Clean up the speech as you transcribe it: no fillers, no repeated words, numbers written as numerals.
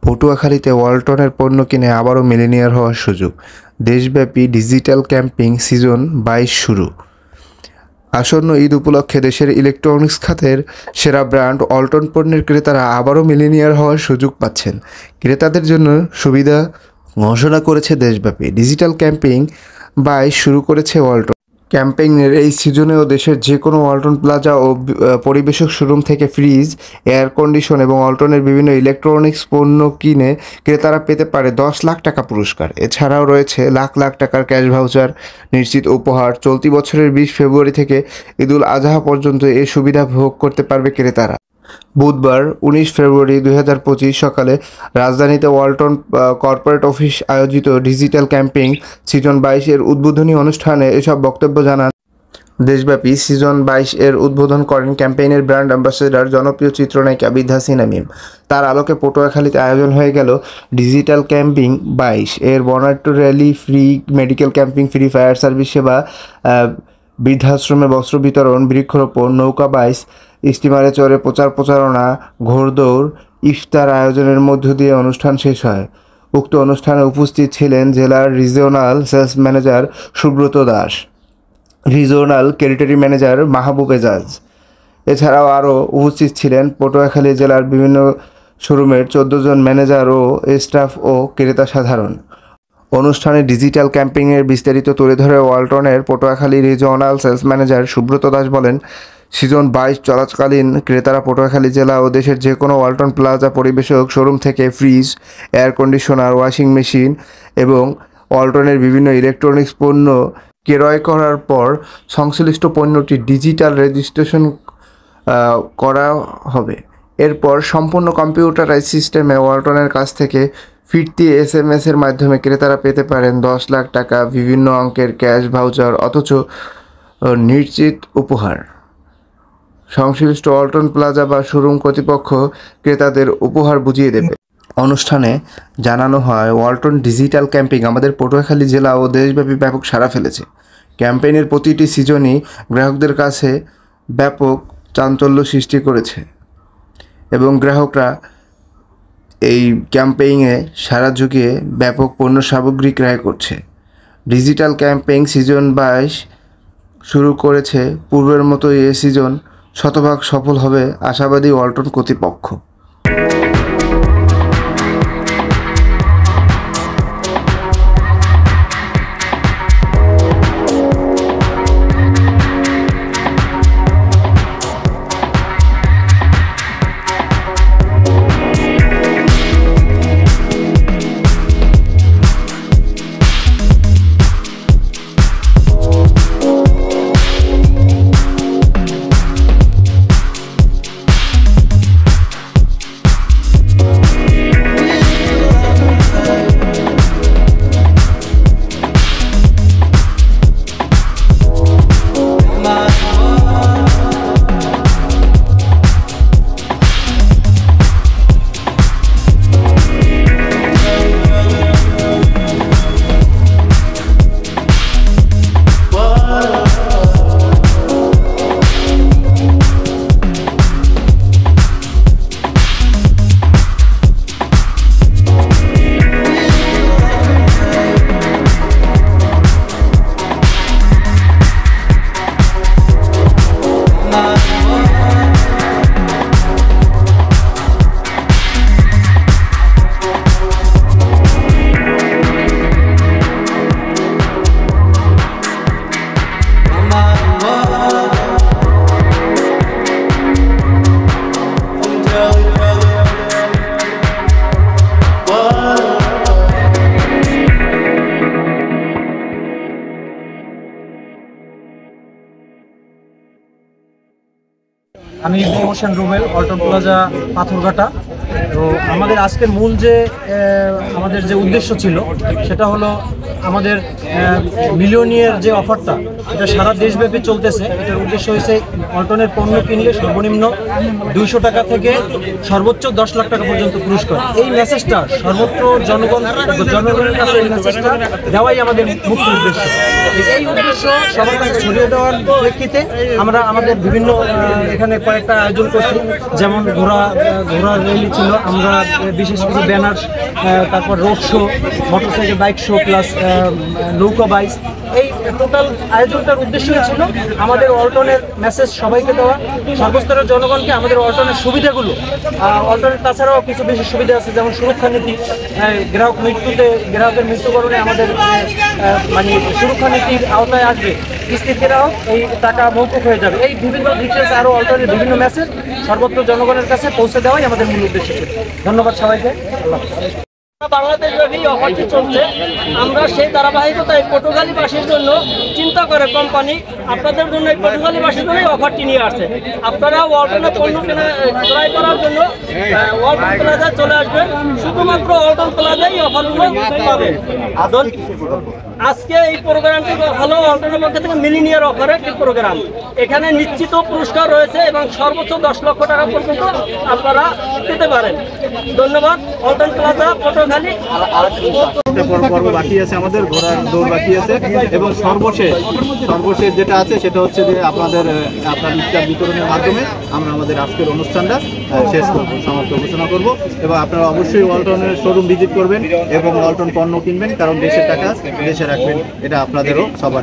পটুয়াখালীতে ওয়ালটনের পণ্য কিনে আবারও মিলিনিয়ার হওয়ার সুযোগ। দেশব্যাপী ডিজিটাল ক্যাম্পিং সিজন 22 শুরু। আসন্ন ঈদ উপলক্ষে দেশের ইলেকট্রনিক্স খাতের সেরা ব্র্যান্ড ওয়ালটন পণ্যের ক্রেতারা আবারও মিলিনিয়ার হওয়ার সুযোগ পাচ্ছেন। ক্রেতাদের জন্য সুবিধা ঘোষণা করেছে দেশব্যাপী ডিজিটাল ক্যাম্পিং 22 শুরু করেছে ওয়ালটন। ক্যাম্পেইনের এই সিজনেও দেশের যে কোনো ওয়ালটন প্লাজা ও পরিবেশক শোরুম থেকে ফ্রিজ, এয়ার কন্ডিশন এবং ওয়ালটনের বিভিন্ন ইলেকট্রনিক্স পণ্য কিনে ক্রেতারা পেতে পারে 10 লাখ টাকা পুরস্কার। এছাড়াও রয়েছে লাখ লাখ টাকার ক্যাশ ভাউচার, নিশ্চিত উপহার। চলতি বছরের 20 ফেব্রুয়ারি থেকে ঈদুল আজহা পর্যন্ত এই সুবিধা ভোগ করতে পারবে ক্রেতারা। বুধবার 19 ফেব্রুয়ারি 2025 সকালে রাজধানীতে ওয়ালটন কর্পোরেট অফিস আয়োজিত ডিজিটাল ক্যাম্পিং সিজন 22 এর উদ্বোধনী অনুষ্ঠানে এসব বক্তব্য জানান। দেশব্যাপী সিজন 22 এর উদ্বোধন করেন ক্যাম্পেইনের ব্র্যান্ড অ্যাম্বাসেডর জনপ্রিয় চিত্রনায়িকা বিদ্যা সিনহা মিম। তার আলোকে পটুয়াখালীতে আয়োজন হয়ে গেল ডিজিটাল ক্যাম্পিং 22 এর বর্ণাঢ্য rally, free medical camping, free fire service সেবা, বৃদ্ধাশ্রমে বস্ত্র বিতরণ, বৃক্ষরোপণ, নৌকা বাইচ, স্টিমারে চড়ে প্রচারণা, ঘোড়দৌড়, ইফতার আয়োজনের মধ্য দিয়ে অনুষ্ঠান শেষ হয়। উক্ত অনুষ্ঠানে উপস্থিত ছিলেন জেলার regional sales manager Subrata Das, regional territory manager Mahbub Ejaz. এছাড়াও আরও উপস্থিত ছিলেন পটুয়াখালী জেলার বিভিন্ন শোরুমের 14 জন ম্যানেজার ও স্টাফ ও ক্রেতা সাধারণ। অনুষ্ঠানে ডিজিটাল ক্যাম্পিংয়ের বিস্তারিত তুলে ধরে ওয়ালটনের Patuakhali regional sales manager Subrata Das বলেন, সিজন 22 চলাকালীন ক্রেতারা পটুয়াখালী জেলা ও দেশের যে কোনো ওয়ালটন প্লাজা পরিবেশক শোরুম থেকে fridge, air conditioner, washing machine এবং ওয়ালটনের বিভিন্ন ইলেকট্রনিক্স পণ্য ক্রয় করার পর সংশ্লিষ্ট পণ্যটি ডিজিটাল রেজিস্ট্রেশন করা হবে। এরপর সম্পূর্ণ কম্পিউটারাইজ সিস্টেমে ওয়ালটনের কাছ থেকে ফিরতি SMS এর মাধ্যমে ক্রেতারা পেতে পারেন 10 লাখ টাকা বিভিন্ন অঙ্কের ক্যাশ ভাউচার অথচ নিশ্চিত উপহার। সংশ্লিষ্ট ওয়ালটন প্লাজা বা শোরুম কর্তৃপক্ষ ক্রেতাদের উপহার বুঝিয়ে দেবে। অনুষ্ঠানে জানানো হয়, ওয়ালটন ডিজিটাল ক্যাম্পিং আমাদের পটুয়াখালী জেলা ও দেশব্যাপী ব্যাপক সাড়া ফেলেছে। ক্যাম্পেইনের প্রতিটি সিজনই গ্রাহকদের কাছে ব্যাপক চাঞ্চল্য সৃষ্টি করেছে এবং গ্রাহকরা এই ক্যাম্পেইনে সাড়া জুগিয়ে ব্যাপক পণ্য সামগ্রী ক্রয় করছে। ডিজিটাল ক্যাম্পেইন সিজন 22 শুরু করেছে পূর্বের মতোই এ সিজন শতভাগ সফল হবে আশাবাদী ওয়ালটন কর্তৃপক্ষ। আমি প্রমোশন রুবেল, ওয়ালটন প্লাজা পাথরঘাটা। তো আমাদের আজকের মূল যে আমাদের যে উদ্দেশ্য ছিল সেটা হলো আমাদের মিলিয়নিয়ার যে অফারটা এটা সারা দেশব্যাপী চলতেছে। এটার উদ্দেশ্য হয়েছে ওয়ালটনের পণ্য কিনলে সর্বনিম্ন 200 টাকা থেকে সর্বোচ্চ 10 লাখ টাকা পর্যন্ত পুরস্কার। এই মেসেজটা সর্বত্র জনগণের কাছে এই মেসেজটা দেওয়াই আমাদের মুখ্য উদ্দেশ্য। এই উদ্দেশ্য সবার কাছে ছড়িয়ে দেওয়ার প্রেক্ষিতে আমরা আমাদের বিভিন্ন এখানে কয়েকটা আয়োজন করছি, যেমন ঘোড়া র্যালি ছিল, আমরা বিশেষ কিছু ব্যানার, তারপর road show, motorcycle bike show, plus নৌকা বাইক। এই টোটাল আয়োজনটার উদ্দেশ্য ছিল আমাদের ওয়ালটনের মেসেজ সবাইকে দেওয়া, সর্বস্তরের জনগণকে আমাদের ওয়ালটনের সুবিধাগুলো। ওয়ালটনের তাছাড়াও কিছু বিশেষ সুবিধা আছে, যেমন সুরক্ষা নীতি, গ্রাহকের মৃত্যুবরণে আমাদের মানে সুরক্ষা নীতির আওতায় আসবে, কিস্তিতেরাও এই টাকা মৌকুফ হয়ে যাবে। এই বিভিন্ন ডিটেলস আরও ওয়ালটনের বিভিন্ন মেসেজ সর্বত্র জনগণের কাছে পৌঁছে দেওয়াই আমাদের মূল উদ্দেশ্য ছিল। ধন্যবাদ সবাইকে। বাংলাদেশব্যাপী অফারটি চলছে। আমরা সেই ধারাবাহিকতায় পটুয়াখালীবাসীর জন্য চিন্তা করে কোম্পানি আপনাদের জন্য এই পটুয়াখালীবাসীর জন্য অফারটি নিয়ে আসছে। আপনারা ওয়ালটনের পণ্য ক্রয় করার জন্য ওয়ালটন প্লাজায় চলে আসবেন। শুধুমাত্র ওয়ালটন প্লাজায় অফারগুলো পাবেন। আজকে এই প্রোগ্রামটি হলো ওয়ালটনের পক্ষ থেকে মিলিনিয়ার অফারের একটি প্রোগ্রাম। এখানে নিশ্চিত পুরস্কার রয়েছে এবং সর্বোচ্চ 10 লক্ষ টাকা পর্যন্ত আপনারা পেতে পারেন। ধন্যবাদ। ওয়ালটন প্লাজা পটুয়াখালী। পর্ব বাকি আছে, আমাদের ঘোড়ার দৌড় বাকি আছে, এবং সর্বশেষ যেটা আছে সেটা হচ্ছে যে আপনার ইফতার বিতরণের মাধ্যমে আমরা আমাদের আজকের অনুষ্ঠানটা শেষ করবো, সমাপ্ত ঘোষণা করব। এবং আপনারা অবশ্যই ওয়ালটনের শোরুম ভিজিট করবেন এবং ওয়ালটন পণ্য কিনবেন, কারণ দেশের টাকা দেশে রাখবেন, এটা আপনাদেরও সবার।